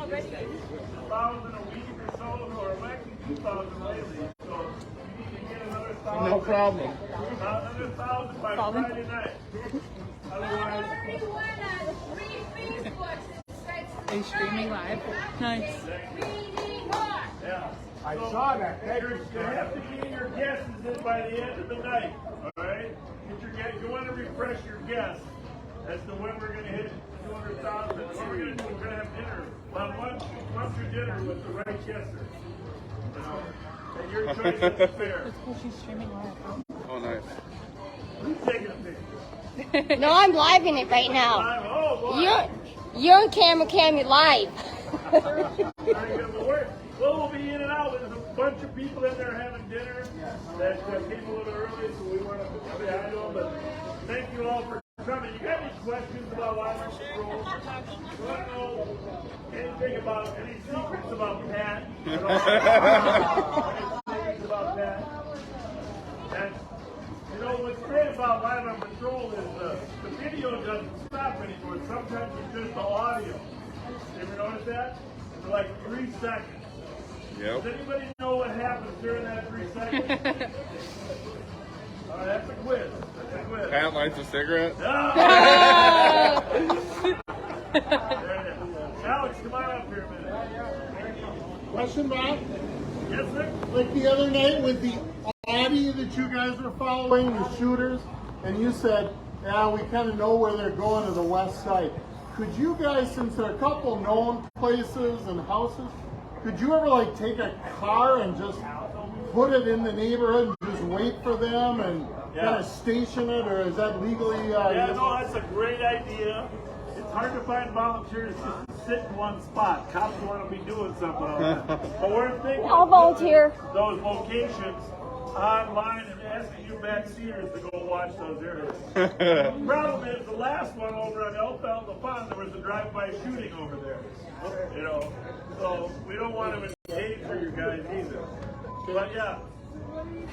1,000 a week or so, or actually 2,000 lately. So you need to get another 1,000. No problem. Another 1,000 by Friday night. Otherwise, Are you streaming live? Nice. yeah. I saw that. You have to get your guesses in by the end of the night. All right? Get your guess. You want to refresh your guess as to when we're going to hit 200,000. What we're going to do, we're going to have dinner. Well, lunch or dinner with the right guesser. You know, and your choice is fair. It's cool she's streaming live. Oh, nice. Who's taking a picture? No, I'm live in it right now. Oh, boy. You're on camera live. Very good. Well, we'll be in and out. There's a bunch of people in there having dinner that came a little early, so we want to say hi to them. But thank you all for coming. You got any questions about Live on Patrol? You want to know anything about any secrets about Pat? Any secrets about Pat? And you know what's great about Live on Patrol is the video doesn't stop anymore. Sometimes it's just the audio. You ever notice that? It's like 3 seconds. Yep. Does anybody know what happens during that 3 seconds? All right, that's a quiz. That's a quiz. Pat lights a cigarette. There it is. Alex, come on up here a minute. Question, Bob? Yes, sir? Like the other night with the Audi that you guys were following, the shooters, and you said, yeah, we kind of know where they're going to the west side. Could you guys, since there are a couple known places and houses, could you ever like take a car and just put it in the neighborhood and just wait for them and kind of station it, or is that legally? Yeah, no, that's a great idea. It's hard to find volunteers just to sit in one spot. Cops want to be doing something all the time. But we're thinking I'll volunteer. those locations online and asking you backseaters to go watch those areas. The problem is the last one over on Elfeld and La Pond, there was a drive-by shooting over there. You know, so we don't want to endanger you guys either. But yeah,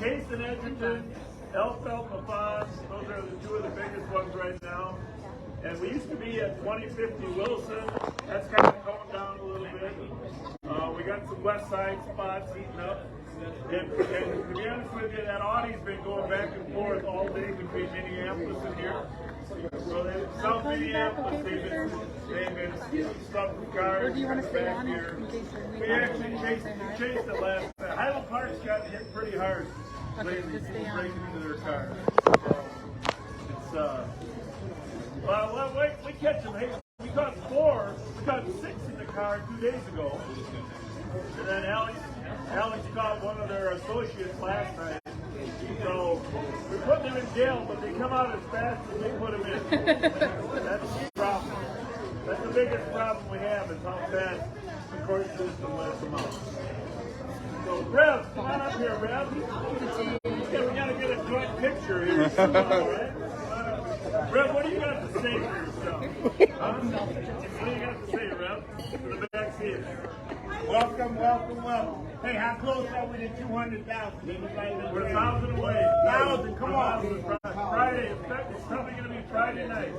Case and Edgerton, Elfeld, La Pond, those are the 2 of the biggest ones right now. And we used to be at 2050 Wilson. That's kind of toned down a little bit. We got some west side spots heating up. And to be honest with you, that Audi's been going back and forth all day between Minneapolis and here. So they South Minneapolis, they've been stuffing cars. Or do you want to stay back on here. in case We actually chased it last night. Highland Park's got hit pretty hard lately. just stay People on. breaking into their cars. So it's well, we catch them. Hey, we caught 4. We caught 6 in the car 2 days ago. And then Alex caught one of their associates last night. So we're putting them in jail, but they come out as fast as we put them in. That's the problem. That's the biggest problem we have is how fast the court system lets them out. So Rev, come on up here, Rev. We gotta get a joint picture here somehow, all right? Rev, what do you got to say for yourself? Huh? What do you got to say, Rev? In the back seat. Welcome. Hey, how close are we to 200,000? We're 1,000 away. 1,000, come on. Friday. It's probably going to be Friday night.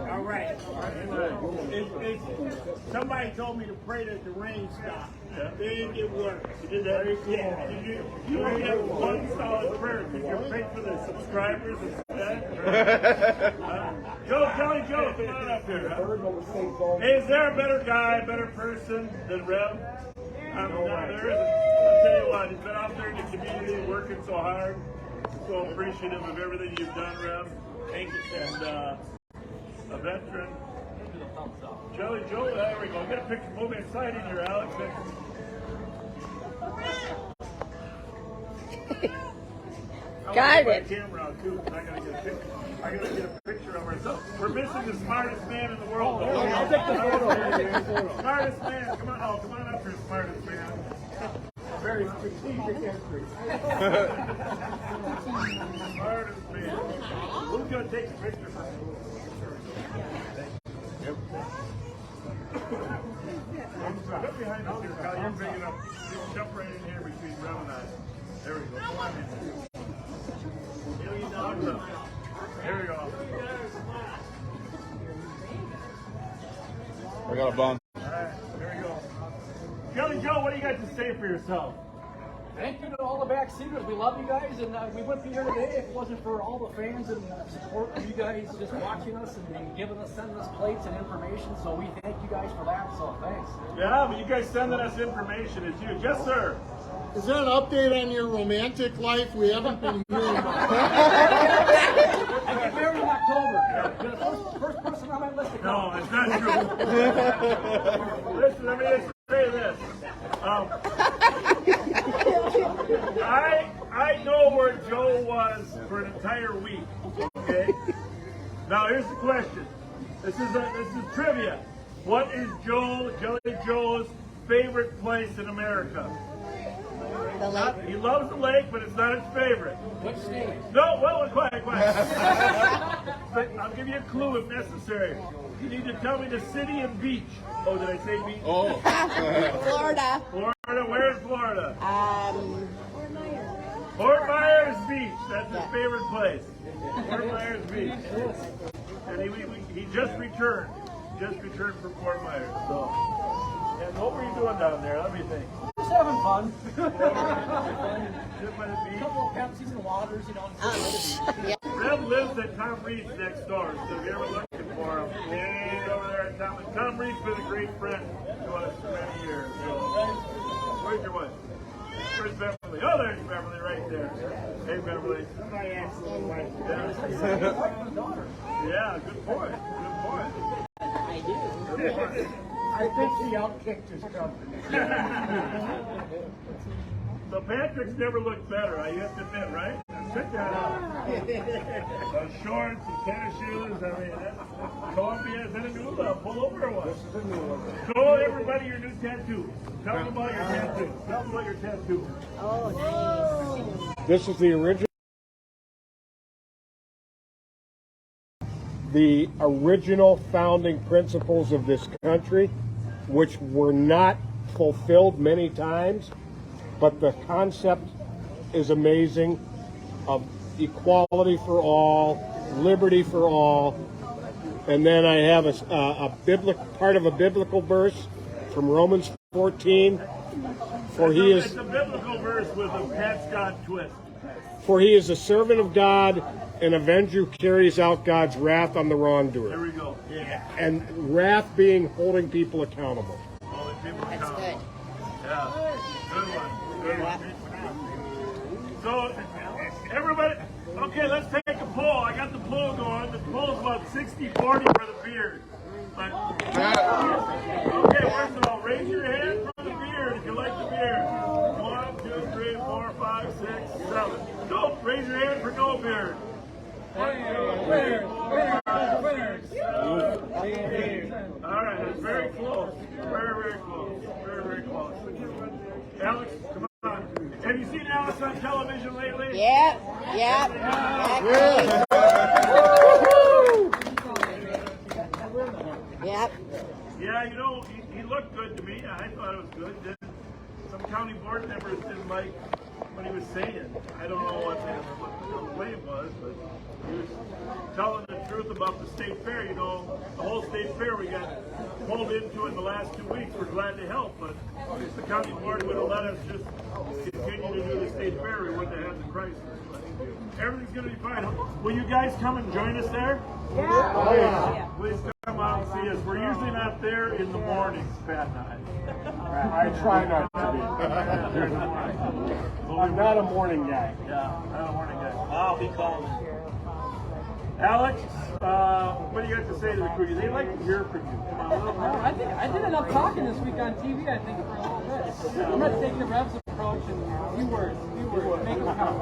All right. Friday night. Somebody told me to pray that the rain stops. Yeah. Then it works. You did that? Yeah. You only have one solid prayer. Could you pray for the subscribers instead? Kelly Joe, come on up here. Huh? Hey, is there a better guy, a better person than Rev? No, there isn't. I'll tell you what, he's been out there in the community working so hard. So appreciative of everything you've done, Rev. Thank you, sir. And a veteran. Jelly Joe, there we go. Get a picture. Move inside in here, Alex. Got my it. camera out too, 'cause I gotta get a picture. I gotta get a picture of ourselves. We're missing the smartest man in the world. Though. I'll take the photo. Smartest man. Come on up here, smartest man. Very strategic entry. Smartest man. Who's gonna take the picture for me? Yep. Get behind us here, Kyle. You're big enough. Just jump right in here between Rev and I. There we go. Come on in. Here we go. I got a bun. All right, here we go. Joe, what do you got to say for yourself? Thank you to all the backseaters. We love you guys, and we wouldn't be here today if it wasn't for all the fans and support of you guys just watching us and sending us plates and information. So we thank you guys for that. So thanks. Yeah, but you guys sending us information. It's huge. Yes, sir. Is there an update on your romantic life? We haven't been hearing about I get married in October. You're the first person on my list to come. No, it's not true. Listen, let me just say this. I know where Joe was for an entire week. Okay. Now here's the question. This is trivia. What is Jelly Joe's favorite place in America? The lake. He loves the lake, but it's not his favorite. Which state? No, well, quiet. But I'll give you a clue if necessary. You need to tell me the city and beach. Oh, did I say beach? Oh. Florida. Florida, where in Florida? Fort Fort Myers Beach. That's his favorite place. Fort Myers Beach. And he just returned. Just returned from Fort Myers. So, and what were you doing down there? Let me think. Just having fun. Sit by the beach. Couple of Pepsis and waters, you know. Red lives at Tom Reed's next door, so if you're ever looking for him, he's over there at Tom. And Tom Reed's been a great friend to us for many years. So, where's your wife? Where's Beverly? Oh, there's Beverly right there. Hey, Beverly. Yeah, good point. Good point. I do. Good point. I think she outkicked his company. So Patrick's never looked better, I have to admit, right? Check that out. Shorts and tennis shoes, I mean, Columbia, is that a new pullover or what? This is a new one. Show everybody your new tattoo. Tell them about your tattoo. Tell them about your tattoo. Oh, nice. This is the original founding principles of this country, which were not fulfilled many times, but the concept is amazing of equality for all, liberty for all. And then I have a biblical part of a biblical verse from Romans 14. It's a biblical verse with a Pat Scott twist. For he is a servant of God, an avenger who carries out God's wrath on the wrongdoer. There we go. Yeah. And wrath being holding people accountable. Holding people That's accountable. good. Yeah. Good one. Good one. So, everybody, okay, let's take a poll. I got the poll going. The poll's about 60-40 for the beard. But, okay, first of all, raise your hand for the beard if you like the beard. 1, 2, 3, 4, 5, 6, 7. Don't raise your hand for no beard. Winners. All right, that's very close. Very, very close. Very, very close. Alex, come on. Have you seen Alex on television lately? Yep. Yep. Yeah, you know, he looked good to me. I thought it was good. Then some county board members didn't like what he was saying. I don't know what the blame was, but he was telling the truth about the state fair. You know, the whole state fair we got pulled into in the last 2 weeks. We're glad to help, but if the county board would have let us just continue to do the state fair, we wouldn't have had the crisis. But everything's going to be fine. Will you guys come and join us there? Yeah. Please come out and see us. We're usually not there in the mornings, Pat and I. I try not to be. I'm not a morning guy. Yeah, not a morning guy. I'll be calling. Alex, what do you have to say to the crew? They like to hear from you. Come on, I did enough talking this week on TV, I think, for a little bit. I'm not taking the Revs approach and few words, make them count.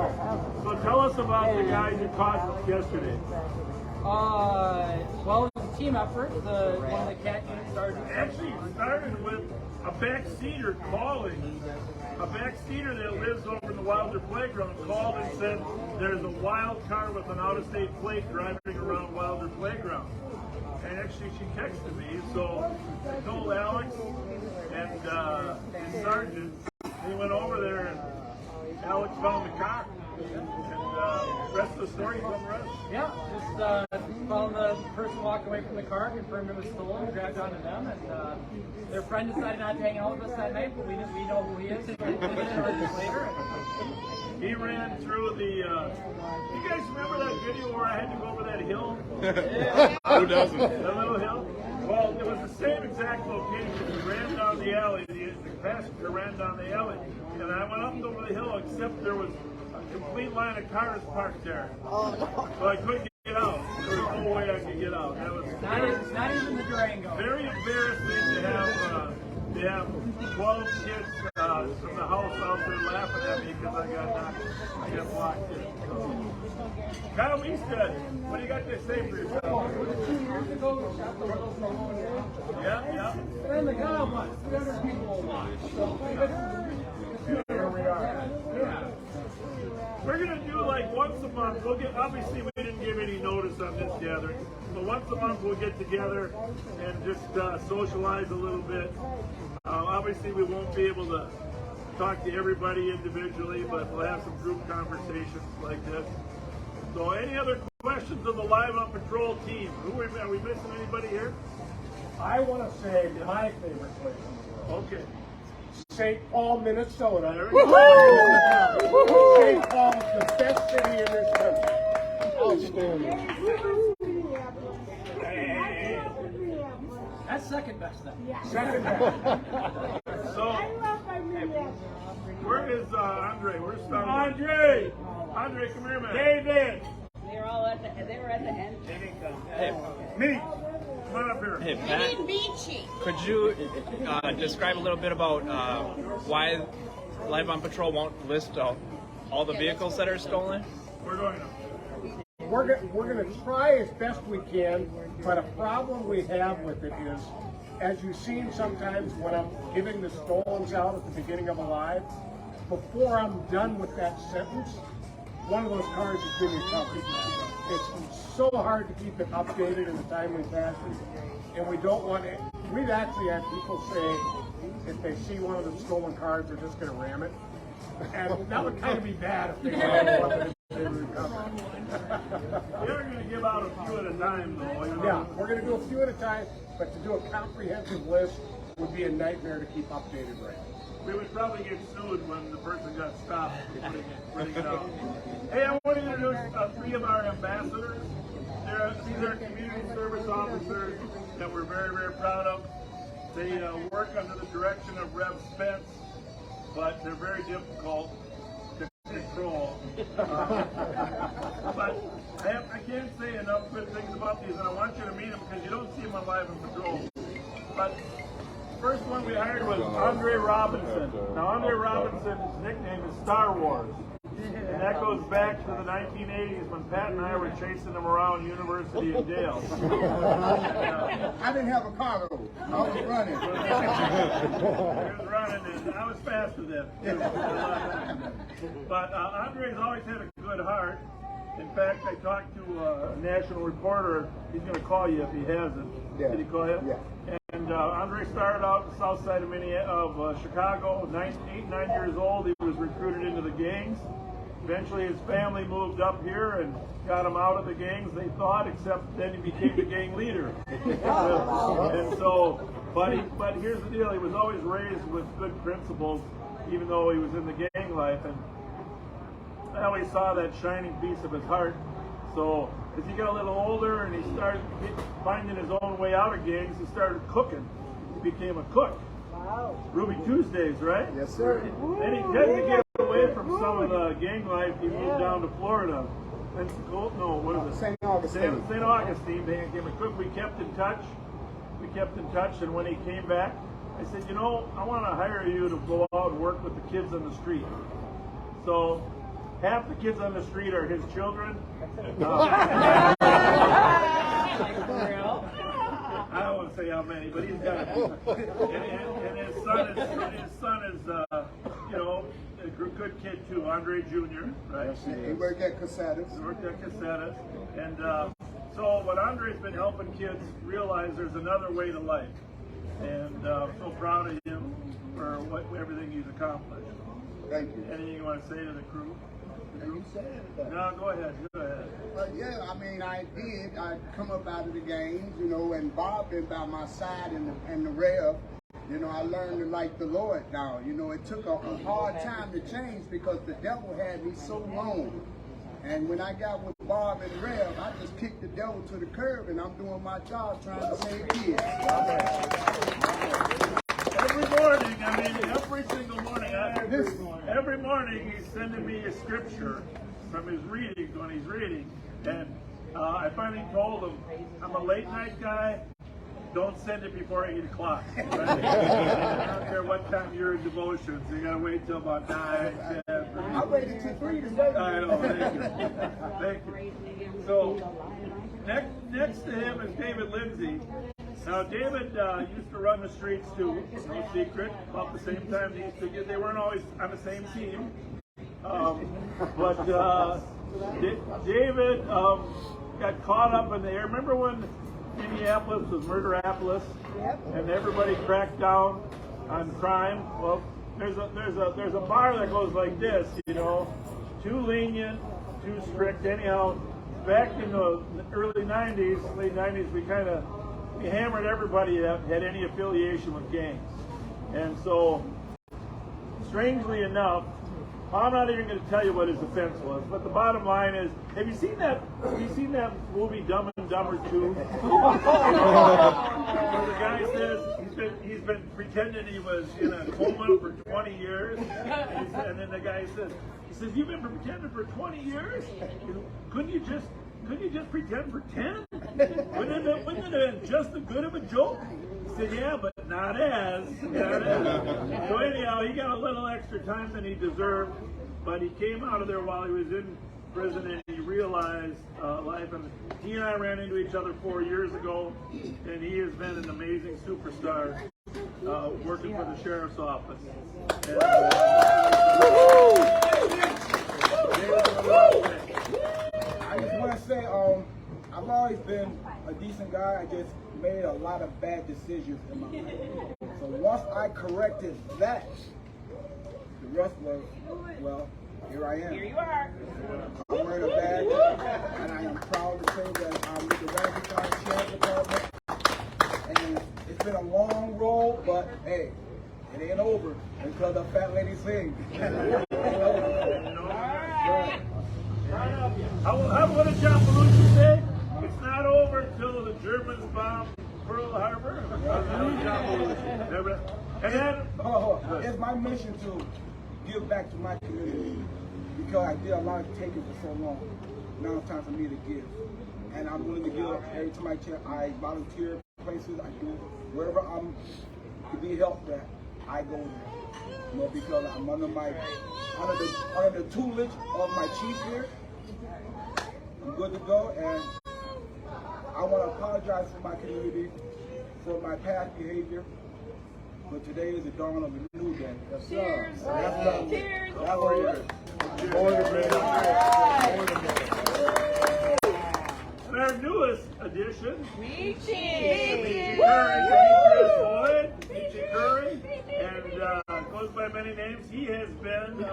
So tell us about the guys who caught yesterday. Well, it was a team effort. One of the cat units started. Actually, it started with a backseater calling. A backseater that lives over in the Wilder Playground called and said there's a wild car with an out-of-state plate driving around Wilder Playground. And actually, she texted me, so I told Alex and Sergeant. They went over there, and Alex found the car. And the rest of the story from the rest. Yeah, just found the person walking away from the car, confirmed it was stolen, grabbed onto them, and their friend decided not to hang out with us that night, but we know who he is. We charges later. He ran through the. You guys remember that video where I had to go over that hill? Who doesn't? The little hill? Well, it was the same exact location. We ran down the alley. The passenger ran down the alley. And I went up over the hill, except there was a complete line of cars parked there. So I couldn't get out. There was no way I could get out. That was Not even the Durango. very embarrassing to have 12 kids from the house out there laughing at me because I got blocked in. So. Kyle Meestead, what do you got to say for yourself? 2 years ago, we shot the little Stallone. Yeah. And the guy was 300 people will watch. So Here we are. Yeah. We're gonna do like once a month. We'll get. Obviously, we didn't give any notice on this gathering, but once a month we'll get together and just socialize a little bit. Obviously, we won't be able to talk to everybody individually, but we'll have some group conversations like this. So, any other questions of the Live on Patrol team? Are we missing anybody here? I want to say my favorite place. Okay. St. Paul, Minnesota. There we go. St. Paul is the best city in this country. Outstanding. that's second best then. Second best. So, where is Andre? Where's Andre? Andre, come here, man. David. They were at the end. Me. Come on up here. Hey, Pat, could you describe a little bit about why Live on Patrol won't list all the vehicles that are stolen? We're going up. We're going to try as best we can, but a problem we have with it is, as you've seen sometimes when I'm giving the stolens out at the beginning of a live, before I'm done with that sentence, one of those cars has been recovered. It's so hard to keep it updated in a timely fashion, and we don't want it. We've actually had people say if they see one of the stolen cars, they're just going to ram it. And that would kind of be bad if they ran one and they recovered. We're going to give out a few at a time, though. You know? Yeah, we're going to do a few at a time, but to do a comprehensive list would be a nightmare to keep updated right. We would probably get sued when the person got stopped putting it out. Hey, I want to introduce 3 of our ambassadors. These are community service officers that we're very, very proud of. They work under the direction of Rev Spence, but they're very difficult to control. But I can't say enough good things about these, and I want you to meet them because you don't see them on Live on Patrol. But first one we hired was Andre Robinson. Now, Andre Robinson's nickname is Star Wars. And that goes back to the 1980s when Pat and I were chasing him around University in Dale. I didn't have a car though. I was running. He was running, and I was faster then. But Andre's always had a good heart. In fact, I talked to a national reporter. He's going to call you if he hasn't. Yeah. Did he call you? Yeah. And Andre started out in the south side of Chicago, 8, 9 years old. He was recruited into the gangs. Eventually his family moved up here and got him out of the gangs, they thought, except then he became the gang leader. And so, but here's the deal, he was always raised with good principles, even though he was in the gang life. And I always saw that shining piece of his heart. So as he got a little older and he started finding his own way out of gangs, he started cooking. He became a cook. Wow. Ruby Tuesdays, right? Yes, sir. Then he had to get away from some of the gang life. He moved down to Florida. St. Augustine. St. Augustine. They became a cook. We kept in touch. And when he came back, I said, you know, I want to hire you to go out and work with the kids on the street. So half the kids on the street are his children. I won't say how many, but he's got it. And his son is, you know, a good kid too, Andre Jr., right? He worked at Casadas. And so what Andre's been helping kids realize there's another way to life. And I'm so proud of him for everything he's accomplished. Thank you. Anything you want to say to the crew? You said it. No, go ahead. Yeah, I mean, I did. I come up out of the games, you know, and Bob been by my side and the Rev. You know, I learned to like the Lord now. You know, it took a hard time to change because the devil had me so long. And when I got with Bob and Rev, I just kicked the devil to the curb, and I'm doing my job trying to save kids. Every morning, I mean, every single morning, every morning he's sending me a scripture from his readings when he's reading. And I finally told him, I'm a late night guy. Don't send it before 8 o'clock. Right? I don't care what time you're in devotions. You gotta wait till about 9, 10. I waited till 3 today. I know, thank you. So, next to him is David Lindsay. Now, David used to run the streets too, no secret, about the same time they weren't always on the same team. But David got caught up in the air. Remember when Minneapolis was Murderapolis, and everybody cracked down on crime? Well, there's a bar that goes like this, you know, too lenient, too strict. Anyhow, back in the early '90s, late '90s, we hammered everybody that had any affiliation with gangs, and so strangely enough, I'm not even going to tell you what his offense was, but the bottom line is, have you seen that movie Dumb and Dumber 2? Where the guy says he's been pretending he was in a coma for 20 years, and then the guy says, you've been pretending for 20 years? Couldn't you just pretend for 10? Wouldn't it have been just as good of a joke? He said, yeah, but not as. So anyhow, he got a little extra time than he deserved, but he came out of there while he was in prison, and he realized life. And he and I ran into each other 4 years ago, and he has been an amazing superstar working for the sheriff's office. And, I just want to say, I've always been a decent guy. I just made a lot of bad decisions in my life. So once I corrected that, the rest was, well, here I am. Here you are. I'm wearing a badge, and I am proud to say that I'm with the Ramsey County Sheriff's Department. And it's been a long road, but hey, it ain't over until the fat lady sings. It ain't over. What did John Belushi say? It's not over until the Germans bomb Pearl Harbor. And then, it's my mission to give back to my community because I did a lot of taking for so long. Now it's time for me to give. And I'm willing to give every time I volunteer places. I do wherever I'm to be helped at, I go there. You know, because I'm under the tutelage of my chief here. I'm good to go, and I want to apologize for my community for my past behavior. But today is the dawn of a new day. Yes, sir. Cheers. That's love. Cheers. That's what it is. More than and our newest addition, Michi Floyd, Michi Curry, and goes by many names. He has been,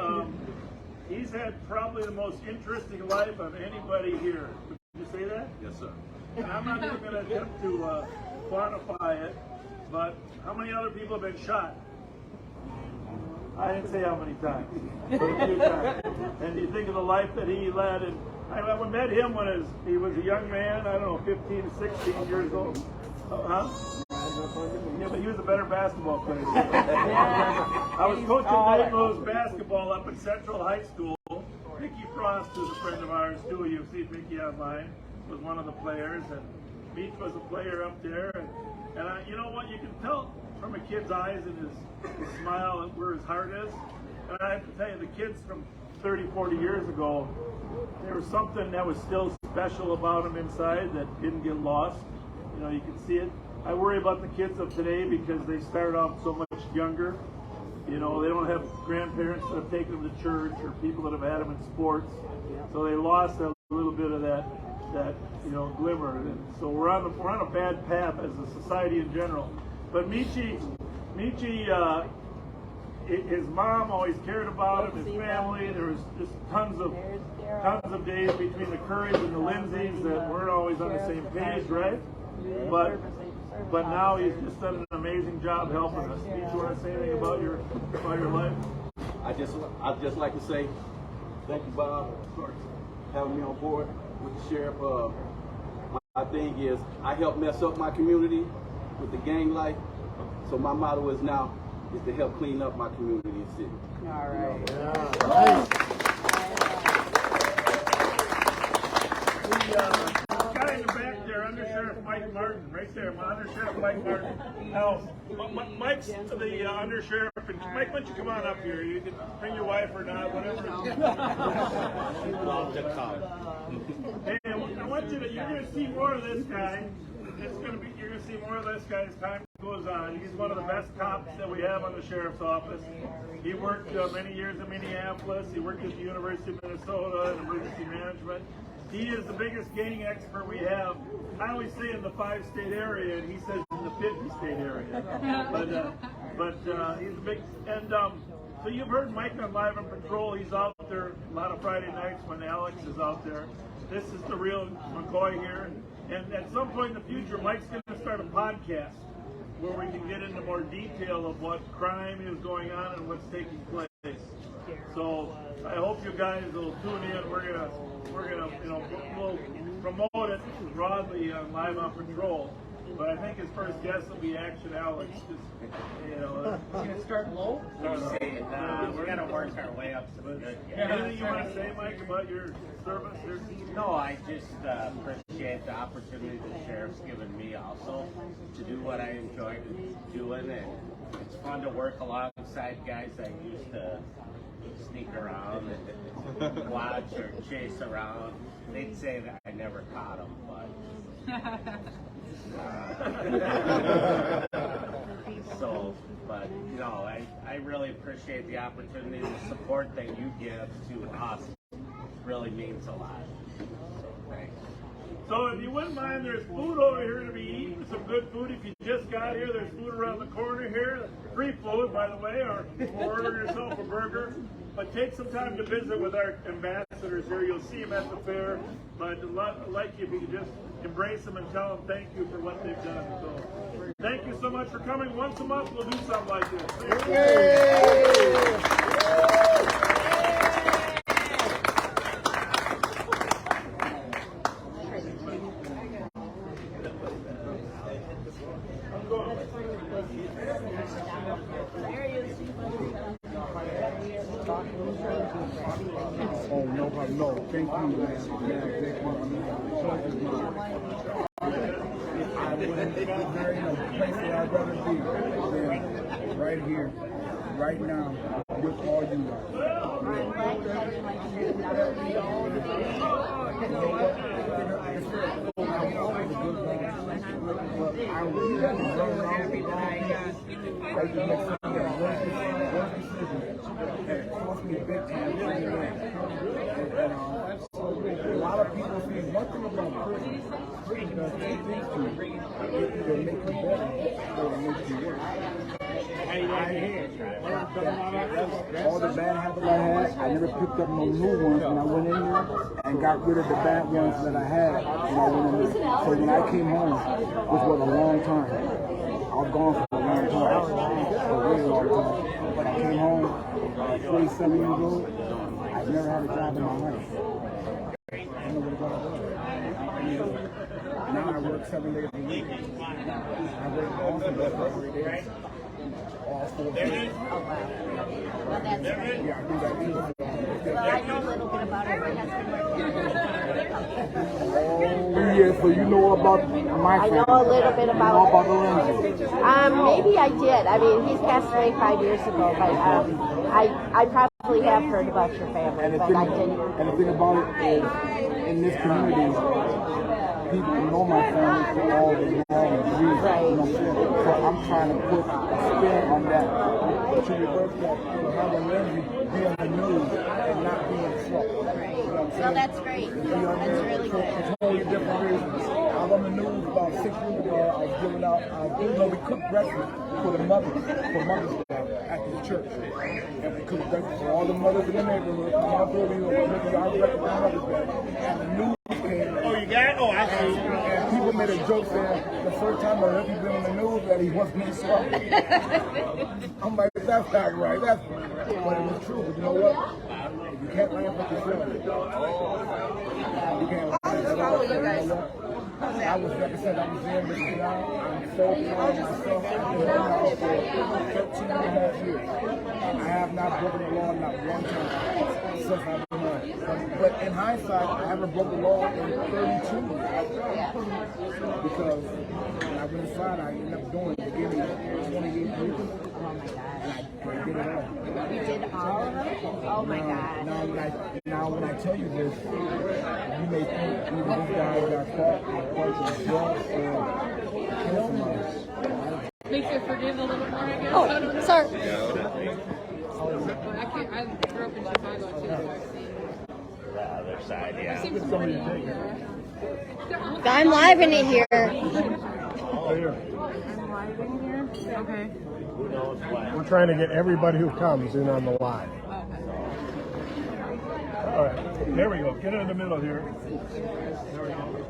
he's had probably the most interesting life of anybody here. Would you say that? Yes, sir. And I'm not even going to attempt to quantify it, but how many other people have been shot? I didn't say how many times, but a few times. And you think of the life that he led, and I met him when he was a young man, I don't know, 15, 16 years old. Huh? Yeah, but he was a better basketball player. I was coaching Night Rose basketball up at Central High School. Mickey Frost, who's a friend of ours too, you've seen Mickey online, was one of the players, and Meach was a player up there. And you know what, you can tell from a kid's eyes and his smile where his heart is. And I have to tell you, the kids from 30, 40 years ago, there was something that was still special about them inside that didn't get lost. You know, you can see it. I worry about the kids of today because they start off so much younger. You know, they don't have grandparents that have taken them to church or people that have had them in sports. So they lost a little bit of that you know, glimmer. And so we're on a bad path as a society in general. But Michi his mom always cared about him, his family. There was just tons of days between the Currys and the Lindsays that weren't always on the same page, right? But now he's just done an amazing job helping us. Do you want to say anything about your life? I'd just like to say thank you, Bob, for having me on board with the sheriff. My thing is I help mess up my community with the gang life. So my motto is now is to help clean up my community and city. All right. The guy in the back there, Under Sheriff Mike Martin, right there, Under Sheriff Mike Martin. Now, Mike's the Under Sheriff. Mike, why don't you come on up here? You can bring your wife or not, whatever. She'd love to come. Hey, I want you to, you're going to see more of this guy. You're going to see more of this guy as time goes on. He's one of the best cops that we have on the sheriff's office. He worked many years in Minneapolis. He worked at the University of Minnesota in emergency management. He is the biggest gang expert we have. I always say in the 5-state area, and he says in the 50-state area. But he's a big, and so you've heard Mike on Live on Patrol. He's out there a lot of Friday nights when Alex is out there. This is the real McCoy here. And at some point in the future, Mike's going to start a podcast where we can get into more detail of what crime is going on and what's taking place. So I hope you guys will tune in. We're gonna, we'll promote it broadly on Live on Patrol. But I think his first guest will be Action Alex. Just, Gonna start low? We're going to work our way up to the good. Anything you want to say, Mike, about your service? No, I just appreciate the opportunity the sheriff's given me also to do what I enjoy doing, and it's fun to work alongside guys I used to sneak around and watch or chase around. They'd say that I never caught them, but I really appreciate the opportunity. The support that you give to us really means a lot. So thanks. So if you wouldn't mind, there's food over here to be eaten, some good food. If you just got here, there's food around the corner here. Free food, by the way, or order yourself a burger. But take some time to visit with our ambassadors here. You'll see them at the fair. But I'd like you if you could just embrace them and tell them thank you for what they've done. So thank you so much for coming. Once a month, we'll do something like this. Oh, no, thank you, man. I wouldn't be there in a place that I'd rather be than right here, right now, with all you a lot of people see one thing about prison. Prison does two things to you. It either make you better or it makes you worse. All the bad habits I had, I never picked up no new ones when I went in there and got rid of the bad ones that I had when I went in there. So when I came home, which was a long time, I was gone for a long time, for a really long time. When I came home, I was 47 years old, I've never had a job in my life. I don't know what a job was. Now I work 7 days a week. I work all for 3 days. All 4 days. Oh, wow. Well, that's great. Yeah, I do that too. Well, I know a little bit about it. My husband Oh, yeah, so you know about my I know a little bit about you know about the Lindsay. Maybe I did. I mean, he's passed away 5 years ago, but I probably have heard about your family, but I didn't. And the thing about it is, in this community, people know my family for all the wrong reasons. You know what I'm saying? So I'm trying to put a spin on that. To reverse that, to have a Lindsay be on the news and not be in trouble. Well, that's great. That's really good. For totally different reasons. I was on the news about 6 weeks ago. I was giving out, we cooked breakfast for the mothers, for Mother's Day at the church. And we cooked breakfast for all the mothers in the neighborhood. Come on through, we were making our breakfast for Mother's Day. And the news came. Oh, you got it? Oh, I see. And people made a joke saying the first time I heard him been on the news that he wasn't in swap. I'm like, that's not right. That's but it was true. But you know what? You can't laugh at yourself. You can't laugh at yourself. I was, like I said, I was there with you. I'm so proud of myself. I've been now for 13 and a half years. I have not broken the law not one time since I've been on. But in hindsight, I haven't broken the law in 32 years. Because when I went inside, I ended up doing it. They gave me 28 years. Oh my God. And I did it all. You did all of it? Oh my God. Now when I tell you this, you may think either this guy got caught or drugs or killed somebody. Makes you forgive a little more, I guess. Oh, sorry. I grew up in Chicago too, so I've seen. The other side, yeah. I've seen somebody. I'm live in it here. I'm live in here? Okay. Who knows why? We're trying to get everybody who comes in on the live. All right, there we go. Get in the middle here. There we go.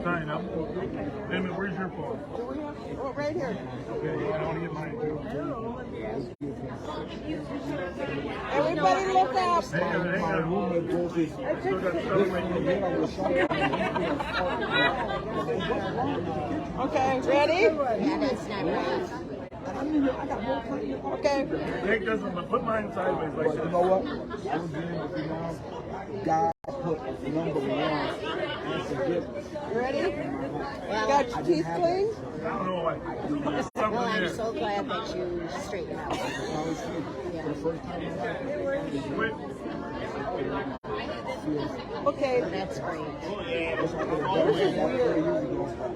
Sign up. Amy, where's your phone? Oh, right here. Okay, I want to get mine too. Everybody look up. Hang on. Still got stuff Okay, ready? Yeah, that's not right. Okay. Take this one, but put mine sideways like But you this. know what? I was dealing with you now. God put number one and forgiveness. You ready? Well, Got your teeth clean? I don't know why. There's well, something I'm there. so glad that you straightened out. For the first time in my life. Quit. Okay. That's great. It's like a double years ago.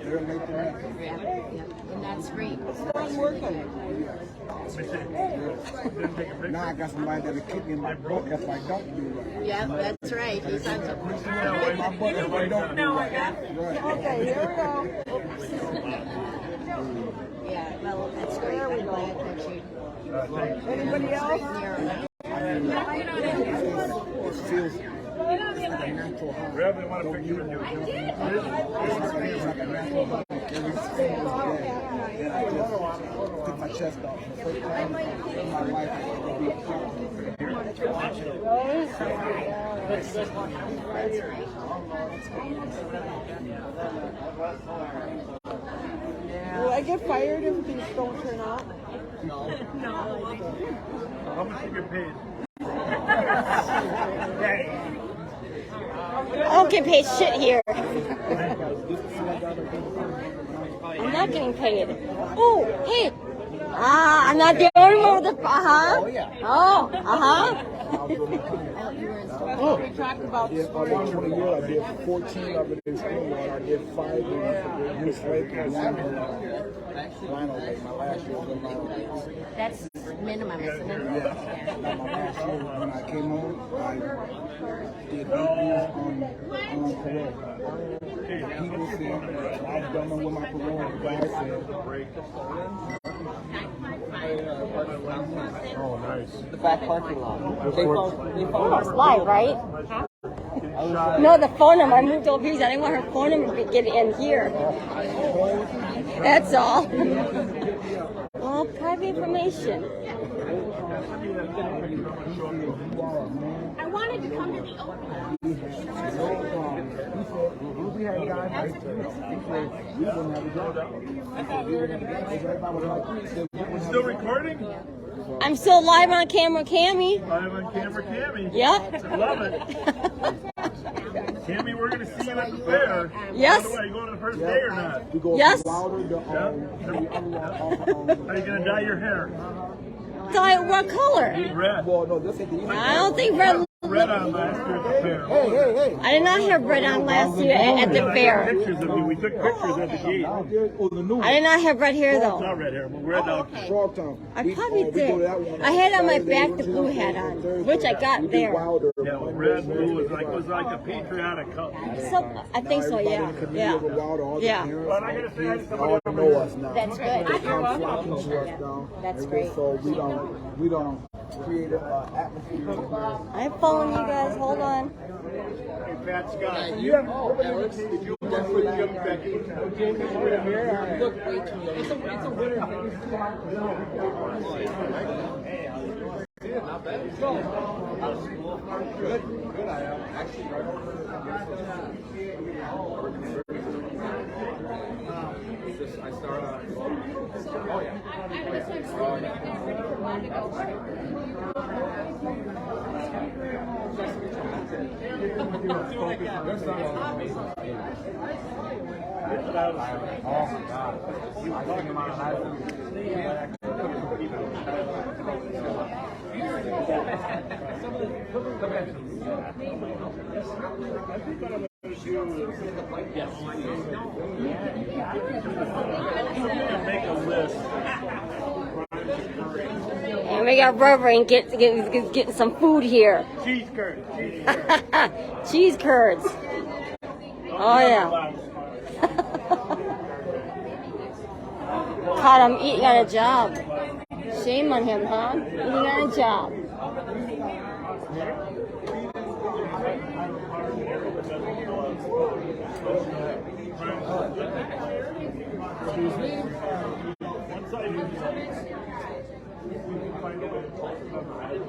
They're late to me. Yeah. And that's great. It's not working. Let me see. Didn't take a picture. Now I got somebody that'll kick me in my butt if I don't do right. Yeah, that's right. He's on Yeah, My butt if I don't do right. Okay, here we go. Yeah, well, that's great. I'm glad that you. Anybody else? It feels like a natural high. Grab, they want a picture with you. It's like a natural high. Every single day. And I just took my chest off. The first time in my life I be Will I get fired if these don't turn out? How much you get paid? I don't get paid shit here. I'm not getting paid. Oh, hey. Ah, I'm not the only one with the. Oh, We talked about Yeah, I won 20 years. I did 14 of it in school, and I did 5 in Miss Lake and Lionel Lake. My last year was in Lionel Lake. that's minimum, isn't it? Yeah. My last year, when I came home, I did 8 years on parole. People said, I don't know what my parole was. God said, Oh, nice. The back parking lot. Oh, it's live, right? No, the phone number. I moved over here. I didn't want her phone number to get in here. That's all. Well, private information. I wanted to come to the open. we had guys like this. He said, we wouldn't have a job. He said, we wouldn't have a job. Everybody was like, he said, we wouldn't have Still a job. recording? I'm still live on camera, Cammy. Live on camera, Cammy. Yep. Love it. Cammy, we're going to see you at the fair. Yes. By the way, you going to the first day or not? We go Yes. from Wilder to How are you going to dye your hair? Dye it what color? Red. Well, no, this ain't the I don't think red Bread on last year at the fair. I did not have bread on last year at the fair. Pictures of you. We took pictures at the gate. I did not have bread here It's though. not red hair, but red out. I probably did. I had on my back the blue hat on, which I got there. Yeah, well, red, blue was like a patriotic color. So, I think so, yeah. Yeah. Yeah. But I gotta say, All know us now. That's good. They come flocking to us now. That's And great. So we don't create an atmosphere where I'm following you guys. Hold on. Hey, Pat Scott. you have Alex, did you work with Jim Becky? Look, it's a winner. Not bad. Good. I am actually I start off. Oh yeah. Make a list. And we got Reverend getting some food here. Cheese curds. Cheese curds. Oh yeah. Caught him eating on a job. Shame on him, huh? Eating on a job. Excuse me? Once I do something, we can find a way to talk about the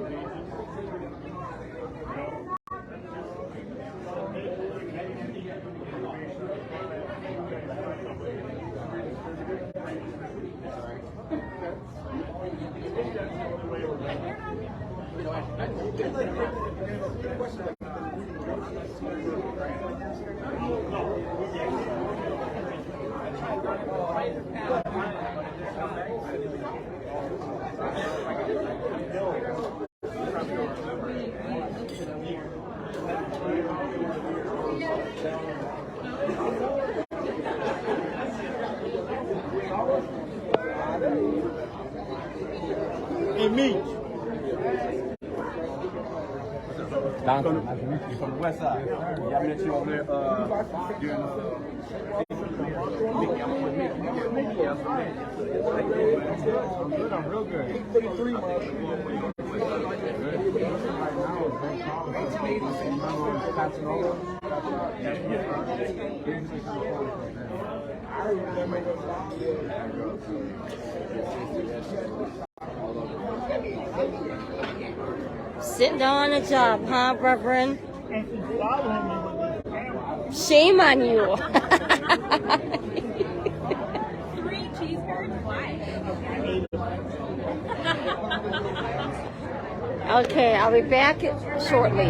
Hey, Meech. From the west side. Yeah, I met you over there during I'm real good. 8:33, Sitting down on a job, huh, Reverend? Shame on you. 3 cheese curds? Why? Okay, I'll be back shortly.